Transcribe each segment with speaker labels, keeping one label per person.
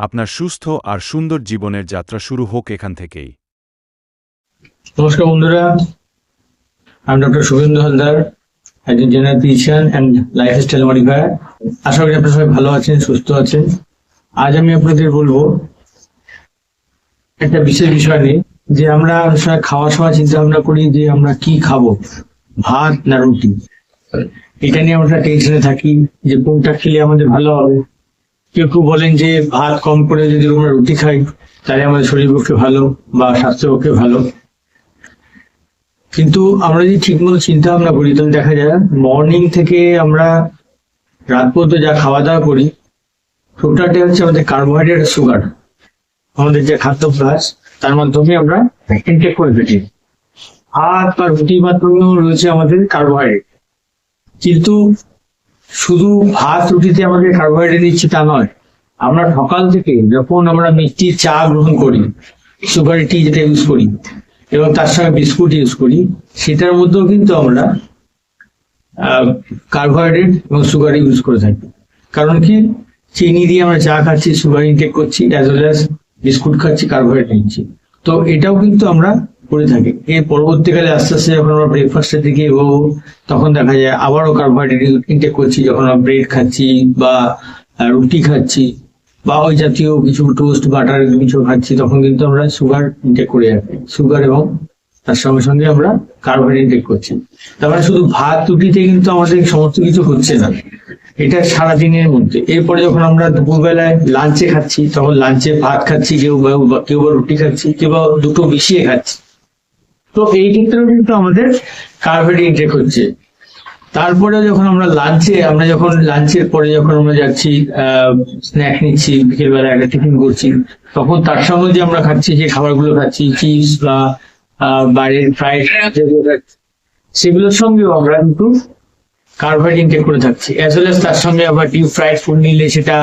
Speaker 1: আপনার সুস্থ আর সুন্দর জীবনের যাত্রা শুরু হোক এখান থেকেই।
Speaker 2: নমস্কার বন্ধুরা, আমি ডক্টর শুভেন্দু হালদার, একজন general physician and lifestyle modifier. আশা করি আপনারা সবাই ভালো আছেন, সুস্থ আছেন। আজ আমি আপনাদের বলবো একটা বিশেষ বিষয় নিয়ে, যে আমরা খাওয়ার সময় চিন্তা ভাবনা করি যে আমরা কি খাবো, ভাত না রুটি। এটা নিয়ে আমরা টেনশনে থাকি যে কোনটা খেলে আমাদের ভালো হবে। কেউ কেউ বলেন যে ভাত কম করে যদি আমরা রুটি খাই তাহলে আমাদের শরীর পক্ষে ভালো বা স্বাস্থ্যের পক্ষে ভালো। কিন্তু আমরা যদি ঠিকমতো চিন্তা ভাবনা করি তাহলে দেখা যায় মর্নিং থেকে আমরা রাত পর্যন্ত যা খাওয়া দাওয়া করি টোটালটাই হচ্ছে আমাদের কার্বোহাইড্রেট আর সুগার। আমাদের যে খাদ্যাভ্যাস তার মাধ্যমে আমরা ইনটেক করে ফেলি। ভাত বা রুটির মাধ্যমেও রয়েছে আমাদের কার্বোহাইড্রেট। কিন্তু শুধু ভাত রুটিতে আমাদের কার্বোহাইড্রেট নিচ্ছি তা নয়, আমরা সকাল থেকে যখন আমরা মিষ্টি চা গ্রহণ করি, সুগারি টি যেটা ইউজ করি এবং তার সঙ্গে বিস্কুট ইউজ করি, সেটার মধ্যেও কিন্তু আমরা কার্বোহাইড্রেট এবং সুগার ইউজ করে থাকি। কারণ কি, চিনি দিয়ে আমরা চা খাচ্ছি, সুগার ইনটেক করছি, অ্যাজ ওয়েল অ্যাজ বিস্কুট খাচ্ছি, কার্বোহাইড্রেট নিচ্ছি। তো এটাও কিন্তু আমরা করে থাকি। এর পরবর্তীকালে আস্তে আস্তে যখন আমরা ব্রেকফাস্টের দিকে এগোবো তখন দেখা যায় আবারও কার্বোহাইড্রেট ইনটেক করছি। যখন আমরা ব্রেড খাচ্ছি বা রুটি খাচ্ছি বা ওই জাতীয় কিছু টোস্ট বাটার কিছু খাচ্ছি, তখন কিন্তু আমরা সুগার ইনটেক করে যাচ্ছি, সুগার এবং তার সঙ্গে সঙ্গে আমরা কার্বোহাইড্রেট ইনটেক করছি। তার মানে শুধু ভাত রুটিতে কিন্তু আমাদের সমস্ত কিছু হচ্ছে না, এটা সারাদিনের মধ্যে। এরপরে যখন আমরা দুপুরবেলায় লাঞ্চে খাচ্ছি তখন লাঞ্চে ভাত খাচ্ছি, কেউ বা রুটি খাচ্ছি, কেউ বা দুটো মিশিয়ে খাচ্ছি। তো এই ক্ষেত্রেও কিন্তু আমাদের কার্বোহাইড্রেট ইনটেক হচ্ছে। তারপরে যখন আমরা লাঞ্চের পরে যখন আমরা যাচ্ছি স্ন্যাক নিচ্ছি, বিকেলবেলা একটা টিফিন করছি, তখন তার সঙ্গে যে আমরা খাচ্ছি, যে খাবারগুলো খাচ্ছি, চিপস বা বাইরের ফ্রাইড যেগুলো খাচ্ছি, সেগুলোর সঙ্গেও আমরা কিন্তু কার্বোহাইড্রেট ইনটেক করে থাকছি। অ্যাজ ওয়েল অ্যাজ তার সঙ্গে আবার ডিপ ফ্রাইড ফুড নিলে সেটা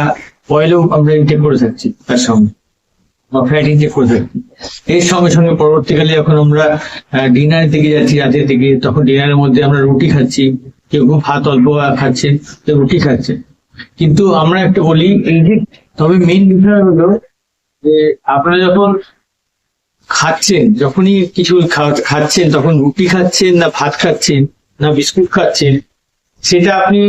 Speaker 2: অয়েলও আমরা ইনটেক করে থাকছি, তার সঙ্গে ফ্যাট ইনটেক করে থাকছি। এর সঙ্গে সঙ্গে পরবর্তীকালে যখন আমরা ডিনারের দিকে যাচ্ছি রাতের দিকে, তখন ডিনারের মধ্যে আমরা রুটি খাচ্ছি, কেউ কেউ ভাত অল্প খাচ্ছে, কেউ রুটি খাচ্ছে। কিন্তু আমরা একটা বলি এই যে, তবে মেইন বিষয় হলো যে আপনারা যখন খাচ্ছেন, যখনই কিছু খাচ্ছেন, তখন রুটি খাচ্ছেন না ভাত খাচ্ছেন না বিস্কুট খাচ্ছেন, সেটা আপনি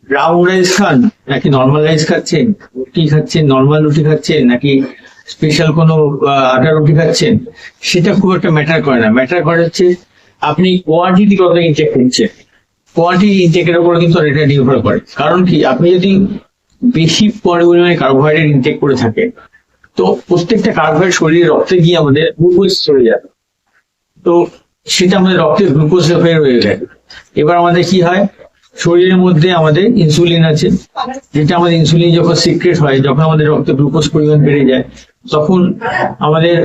Speaker 2: ব্রাউন রাইস খান নাকি নর্মাল রাইস খাচ্ছেন, রুটি খাচ্ছেন নর্মাল রুটি খাচ্ছেন নাকি স্পেশাল কোনো আটা রুটি খাচ্ছেন, সেটা খুব একটা ম্যাটার করে না। ম্যাটার করে হচ্ছে আপনি কোয়ান্টিটি কত ইনটেক করছেন। কোয়ান্টিটি ইনটেকের উপর কিন্তু এটা নির্ভর করে। কারণ কি, আপনি যদি বেশি পরিমাণে কার্বোহাইড্রেট ইনটেক করে থাকেন, তো প্রত্যেকটা কার্বোহাইড্রেট শরীরে রক্তে গিয়ে আমাদের গ্লুকোজ চলে যাবে। তো সেটা আমাদের রক্তে গ্লুকোজ হয়ে রয়ে যায়। এবার আমাদের কি হয়, শরীরের মধ্যে আমাদের ইনসুলিন আছে, যেটা আমাদের ইনসুলিন যখন সিক্রেট হয়, যখন আমাদের রক্তে গ্লুকোজ পরিমাণ বেড়ে যায়, তখন আমাদের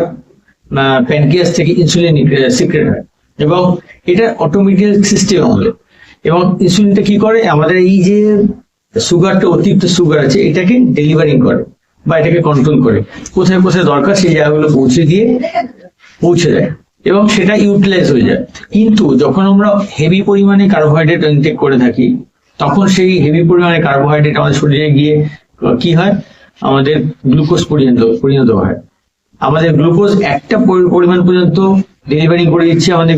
Speaker 2: প্যানক্রিয়াস থেকে ইনসুলিন সিক্রেট হয় এবং এটা অটোমেটিক সিস্টেম আমাদের। এবং ইনসুলিনটা কি করে, আমাদের এই যে সুগারটা, অতিরিক্ত সুগার আছে, এটাকে ডেলিভারিং করে বা এটাকে কন্ট্রোল করে। কোথায় কোথায় দরকার সেই জায়গাগুলো পৌঁছে দেয় এবং সেটা ইউটিলাইজ হয়ে যায়। কিন্তু যখন আমরা হেভি পরিমাণে কার্বোহাইড্রেট ইনটেক করে থাকি, তখন সেই হেভি পরিমাণে কার্বোহাইড্রেট আমাদের শরীরে গিয়ে কি হয়, আমাদের গ্লুকোজ পরিণত হয়। আমাদের গ্লুকোজ একটা পরিমাণ পর্যন্ত ডেলিভারি করে দিচ্ছে আমাদের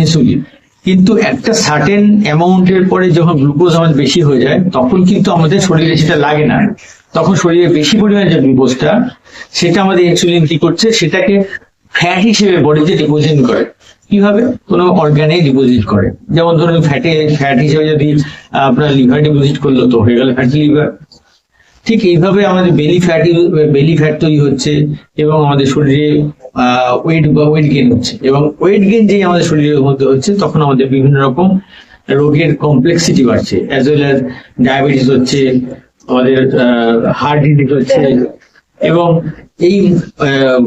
Speaker 2: ইনসুলিন। কিন্তু একটা সার্টেন অ্যামাউন্টের পরে যখন গ্লুকোজ আমাদের বেশি হয়ে যায়, তখন কিন্তু আমাদের শরীরে সেটা লাগে না। তখন শরীরে বেশি পরিমাণে যে গ্লুকোজটা, সেটা আমাদের ইনসুলিন কি করছে, সেটাকে ফ্যাট হিসেবে বডিতে ডিপোজিট করে। কিভাবে, কোনো অর্গানে ডিপোজিট করে। যেমন ধরুন ফ্যাট হিসেবে যদি আপনার লিভার ডিপোজিট করলো, তো হয়ে গেল ফ্যাটি লিভার। ঠিক এইভাবে আমাদের বেলি ফ্যাট তৈরি হচ্ছে এবং আমাদের শরীরে ওয়েট গেইন হচ্ছে। এবং ওয়েট গেইন যে আমাদের শরীরের মধ্যে হচ্ছে, তখন আমাদের বিভিন্ন রকম রোগের কমপ্লেক্সিটি বাড়ছে, অ্যাজ ওয়েল অ্যাজ ডায়াবেটিস হচ্ছে, আমাদের হার্ট ডিজিজ হচ্ছে এবং এই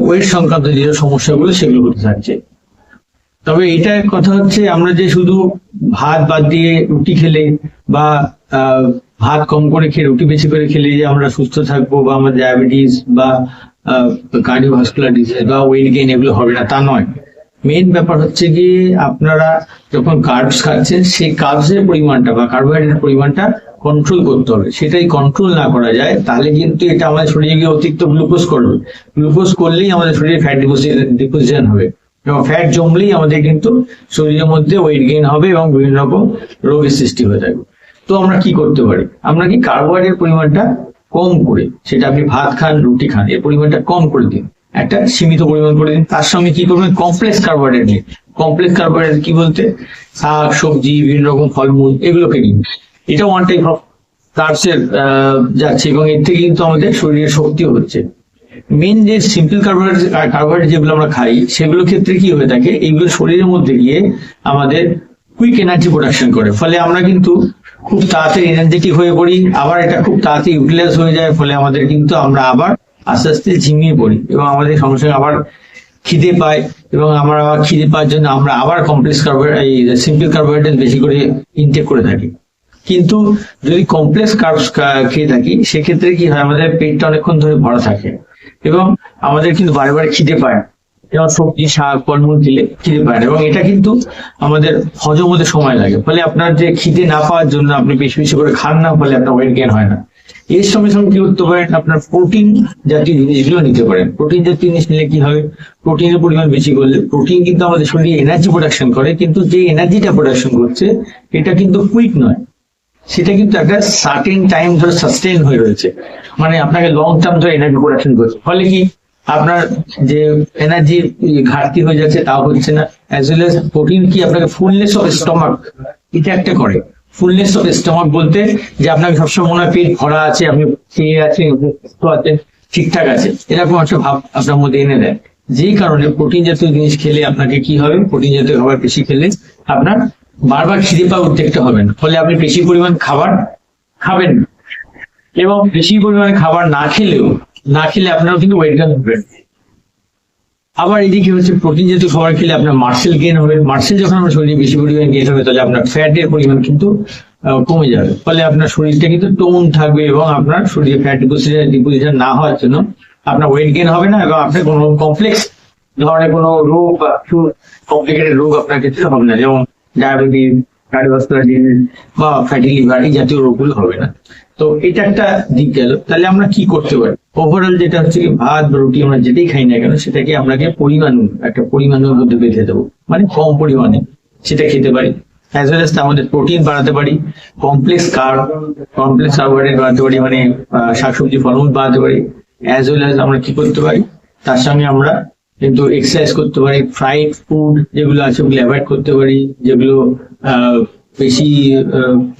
Speaker 2: ওয়েট সংক্রান্ত যে সমস্যাগুলো সেগুলো হতে থাকছে। তবে এটা কথা হচ্ছে, আমরা যে শুধু ভাত বাদ দিয়ে রুটি খেলে বা ভাত কম করে খেয়ে রুটি বেশি করে খেলে যে আমরা সুস্থ থাকবো বা আমাদের ডায়াবেটিস বা কার্ডিওভাস্কুলার ডিজিজ বা ওয়েট গেইন এগুলো হবে না, তা নয়। মেইন ব্যাপার হচ্ছে কি, আপনারা যখন কার্বস খাচ্ছেন, সেই কার্বসের পরিমাণটা বা কার্বোহাইড্রেটের পরিমাণটা কন্ট্রোল করতে হবে। সেটাই কন্ট্রোল না করা যায় তাহলে কিন্তু এটা আমাদের শরীরে গিয়ে অতিরিক্ত গ্লুকোজ করবে। গ্লুকোজ করলেই আমাদের শরীরে ফ্যাট ডিপোজিশন হবে, এবং ফ্যাট জমলেই আমাদের কিন্তু শরীরের মধ্যে ওয়েট গেইন হবে এবং বিভিন্ন রকম রোগের সৃষ্টি হয়ে থাকবে। তো আমরা কি করতে পারি? আমরা কি কার্বোহাইড্রেটের পরিমাণটা কম করে, সেটা আপনি ভাত খান রুটি খান, এর পরিমাণটা কম করে দিন, একটা সীমিত পরিমাণ করে দিন। তার সঙ্গে কি করবেন? কমপ্লেক্স কার্বোহাইড্রেট নিন। কমপ্লেক্স কার্বোহাইড্রেট কি বলতে, শাক সবজি বিভিন্ন রকম ফলমূল এগুলোকে নিন। এটা ওয়ান টাইপ অফ কার্বসের যাচ্ছে, এবং এর থেকে কিন্তু আমাদের শরীরের শক্তিও হচ্ছে। মেন যে সিম্পল কার্বোহাইড্রেট যেগুলো আমরা খাই সেগুলোর ক্ষেত্রে কি হয়ে থাকে, এইগুলো শরীরের মধ্যে গিয়ে আমাদের কুইক এনার্জি প্রোডাকশন করে, ফলে আমরা কিন্তু খুব তাড়াতাড়ি এনার্জেটিক হয়ে পড়ি, আবার এটা খুব তাড়াতাড়ি ইউটিলাইজ হয়ে যায়, ফলে আমাদের কিন্তু আমরা আবার আস্তে আস্তে ঝিমিয়ে পড়ি, এবং আমাদের সঙ্গে সঙ্গে আবার খিদে পায়, এবং আমরা আবার খিদে পাওয়ার জন্য আমরা আবার কমপ্লেক্স কার্বোহাইড্রেট এই সিম্পল কার্বোহাইড্রেট বেশি করে ইনটেক করে থাকি। কিন্তু যদি কমপ্লেক্স কার্বস খেয়ে থাকি সেক্ষেত্রে কি হয়, আমাদের পেটটা অনেকক্ষণ ধরে ভরা থাকে এবং আমাদের কিন্তু বারে বারে খিদে পায়, যেমন সবজি শাক ফলমূল খেলে খিদে পায় না, এবং এটা কিন্তু আমাদের হজম হতে সময় লাগে, ফলে আপনার যে খিদে না পাওয়ার জন্য আপনি বেশি বেশি করে খান না, ফলে আপনার ওয়েট গেইন হয় না। এর সঙ্গে সঙ্গে কি করতে পারেন, আপনার প্রোটিন জাতীয় জিনিসগুলো নিতে পারেন। প্রোটিন জাতীয় জিনিস নিলে কি হবে, প্রোটিনের পরিমাণ বেশি করলে প্রোটিন কিন্তু আমাদের শরীরে এনার্জি প্রোডাকশন করে, কিন্তু যে এনার্জিটা প্রোডাকশন করছে এটা কিন্তু কুইক নয়, সেটা কিন্তু একটা সার্টেন টাইম ধরে সাস্টেইন হয়ে রয়েছে, মানে আপনাকে লং টার্ম ধরে এনার্জি প্রোডাকশন করছে, ফলে কি আপনার যে এনার্জি ঘাটতি হয়ে যাচ্ছে তাও হচ্ছে না। অ্যাজ ওয়েল এজ প্রোটিন কি আপনাকে ফুলনেস অফ স্টমাক এটা একটা করে। ফুলনেস অফ স্টমাক বলতে যে আপনাকে সবসময় মনে হয় পেট ভরা আছে, আপনি খেয়ে আছেন সুস্থ আছেন ঠিকঠাক আছে, এরকম একটা ভাব আপনার মধ্যে এনে দেয়। যেই কারণে প্রোটিন জাতীয় জিনিস খেলে আপনাকে কি হবে, প্রোটিন জাতীয় খাবার বেশি খেলে আপনার বারবার খিদে পাওয়ার উদ্বেগটা হবে না, ফলে আপনি বেশি পরিমাণ খাবার খাবেন না, এবং বেশি পরিমাণে খাবার না খেলে আপনারও কিন্তু ওয়েট গেইন হবে। আবার এদিকে হচ্ছে প্রোটিন জাতীয় খাবার খেলে আপনার মাসেল গেইন হবে। মাসেল যখন আপনার শরীরে বেশি পরিমাণে গেইন হবে তাহলে আপনার ফ্যাটের পরিমাণ কিন্তু কমে যাবে, ফলে আপনার শরীরটা কিন্তু টোন থাকবে, এবং আপনার শরীরে ফ্যাট ডিপোজিশন না হওয়ার জন্য আপনার ওয়েট গেইন হবে না, এবং আপনার কোনো কমপ্লেক্স ধরনের কোনো রোগ বা কমপ্লিকেটেড রোগ আপনার ক্ষেত্রে হবে না, যেমন ডায়াবেটিস, কার্ডিওভাস্কুলার ডিজিজ বা ফ্যাটি লিভার এই জাতীয় রোগগুলো হবে না। তো এটা একটা দিক গেল। তাহলে আমরা কি করতে পারি? ওভারঅল যেটা হচ্ছে কি, ভাত বা রুটি আমরা যেটাই খাই না কেন সেটাকে আপনাকে একটা পরিমাণের মধ্যে বেঁধে দেবো, মানে কম পরিমাণে সেটা খেতে পারি। অ্যাজ ওয়েল এজ আমাদের প্রোটিন বাড়াতে পারি, কমপ্লেক্স কার্বোহাইড্রেট বাড়াতে পারি, মানে শাকসবজি ফলমূল বাড়াতে পারি। অ্যাজ ওয়েল এজ আমরা কি করতে পারি, তার সঙ্গে আমরা কিন্তু এক্সারসাইজ করতে পারি, ফ্রাইড ফুড যেগুলো আছে ওগুলো অ্যাভয়েড করতে পারি, যেগুলো বেশি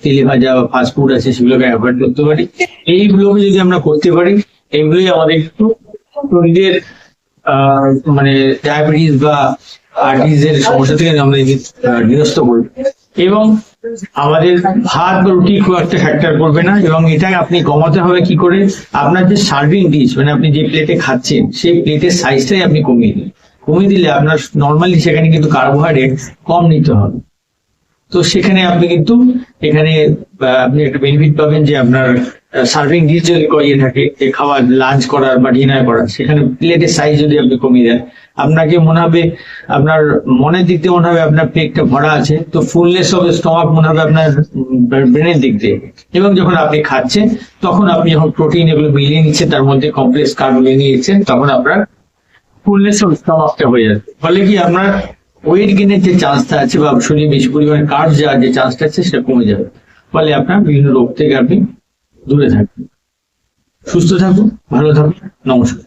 Speaker 2: তেলে ভাজা বা ফাস্ট ফুড আছে সেগুলোকে অ্যাভয়েড করতে পারি। এইগুলোকে যদি আমরা করতে পারি, এগুলোই আমাদের একটু শরীরের মানে ডায়াবেটিস বা আর্টারিজের সমস্যা থেকে আমরা নিরস্ত করবো, এবং আমাদের ভাত বা রুটি খুব একটা ফ্যাক্টর করবে না। এবং এটা আপনি কমাতে হবে কি করে, আপনার যে সার্ভিং ডিশ, মানে আপনি যে প্লেটে খাচ্ছেন সেই প্লেটের সাইজটাই আপনি কমিয়ে দিলে আপনার নর্মালি সেখানে কিন্তু কার্বোহাইড্রেট কম নিতে হবে। তো সেখানে আপনি কিন্তু এখানে আপনি একটা বেনিফিট পাবেন যে আপনার সার্ভিং ডিশ যদি ইয়ে থাকে খাওয়ার লাঞ্চ করার বা ডিনার করার, সেখানে প্লেটের সাইজ যদি আপনি কমিয়ে দেন, আপনাকে মনে হবে, আপনার মনের দিক দিয়ে মনে হবে আপনার পেটটা ভরা আছে, তো ফুলনেস অফ স্টমাক মনে হবে আপনার ব্রেনের দিক দিয়ে। এবং যখন আপনি খাচ্ছেন তখন আপনি যখন প্রোটিন এগুলো মিলিয়ে নিচ্ছেন, তার মধ্যে কমপ্লেক্স কার্ব মিলিয়ে নিচ্ছেন, তখন আপনার ফুলনেস অফ স্টমাকটা হয়ে যাচ্ছে, ফলে কি আপনার ওয়েট গেইনের যে চান্সটা আছে বা শরীরে বেশি পরিমাণে কার্ব যাওয়ার যে চান্সটা আছে সেটা কমে যাবে, ফলে আপনার বিভিন্ন রোগ থেকে আপনি দূরে থাকবেন। সুস্থ থাকুন, ভালো থাকুন, নমস্কার।